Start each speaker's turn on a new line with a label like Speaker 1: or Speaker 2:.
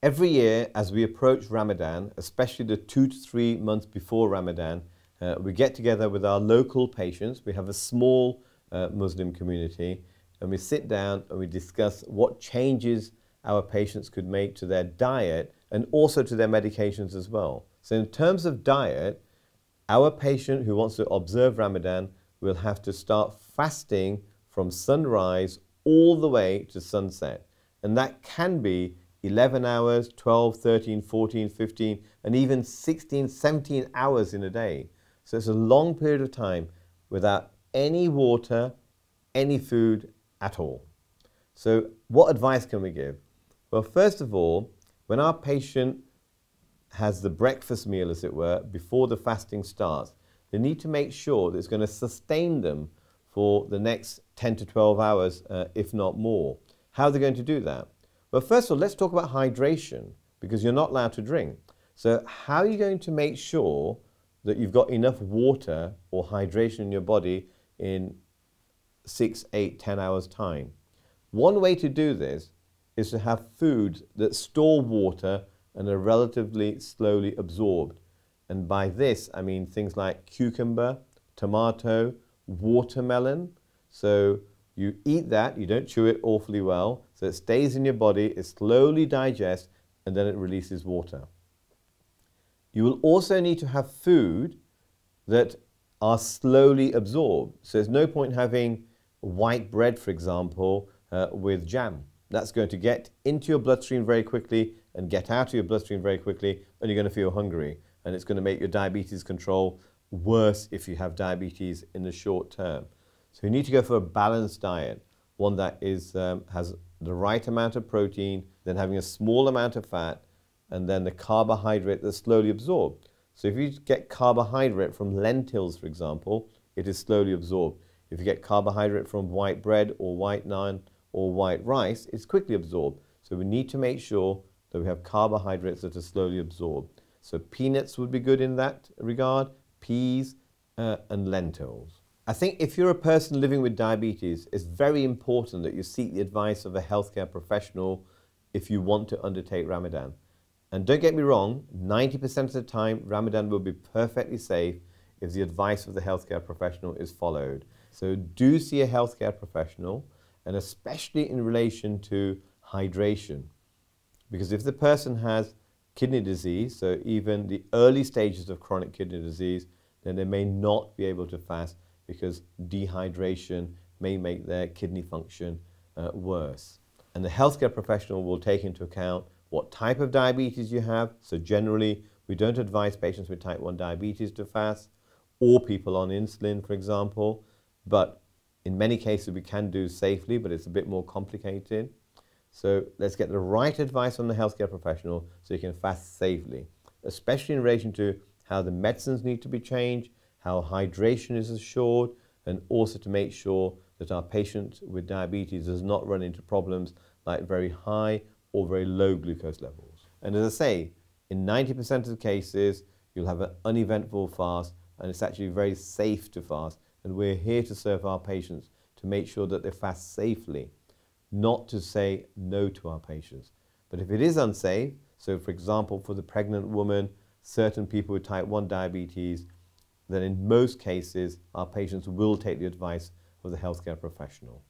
Speaker 1: Every year, as we approach Ramadan, especially the 2 to 3 months before Ramadan, we get together with our local patients. We have a small Muslim community, and we sit down and we discuss what changes our patients could make to their diet and also to their medications as well. So in terms of diet, our patient who wants to observe Ramadan will have to start fasting from sunrise all the way to sunset. And that can be 11 hours, 12, 13, 14, 15, and even 16, 17 hours in a day. So it's a long period of time without any water, any food at all. So what advice can we give? Well, first of all, when our patient has the breakfast meal, as it were, before the fasting starts, they need to make sure that it's going to sustain them for the next 10 to 12 hours, if not more. How are they going to do that? Well, first of all, let's talk about hydration, because you're not allowed to drink. So how are you going to make sure that you've got enough water or hydration in your body in 6, 8, 10 hours time? One way to do this is to have foods that store water and are relatively slowly absorbed. And by this, I mean things like cucumber, tomato, watermelon. So you eat that, you don't chew it awfully well, so it stays in your body, it slowly digests, and then it releases water. You will also need to have food that are slowly absorbed. So there's no point having white bread, for example, with jam. That's going to get into your bloodstream very quickly and get out of your bloodstream very quickly, and you're going to feel hungry. And it's going to make your diabetes control worse if you have diabetes in the short term. So you need to go for a balanced diet, one that is, has the right amount of protein, then having a small amount of fat, and then the carbohydrate that's slowly absorbed. So if you get carbohydrate from lentils, for example, it is slowly absorbed. If you get carbohydrate from white bread or white naan or white rice, it's quickly absorbed. So we need to make sure that we have carbohydrates that are slowly absorbed. So peanuts would be good in that regard, peas and lentils. I think if you're a person living with diabetes, it's very important that you seek the advice of a healthcare professional if you want to undertake Ramadan. And don't get me wrong, 90% of the time, Ramadan will be perfectly safe if the advice of the healthcare professional is followed. So do see a healthcare professional, and especially in relation to hydration. Because if the person has kidney disease, so even the early stages of chronic kidney disease, then they may not be able to fast because dehydration may make their kidney function worse. And the healthcare professional will take into account what type of diabetes you have. So generally, we don't advise patients with type 1 diabetes to fast, or people on insulin, for example. But in many cases, we can do safely, but it's a bit more complicated. So let's get the right advice from the healthcare professional so you can fast safely, especially in relation to how the medicines need to be changed, how hydration is assured, and also to make sure that our patient with diabetes does not run into problems like very high or very low glucose levels. And as I say, in 90% of the cases, you'll have an uneventful fast, and it's actually very safe to fast. And we're here to serve our patients to make sure that they fast safely, not to say no to our patients. But if it is unsafe, so for example, for the pregnant woman, certain people with type 1 diabetes, then in most cases, our patients will take the advice of the healthcare professional.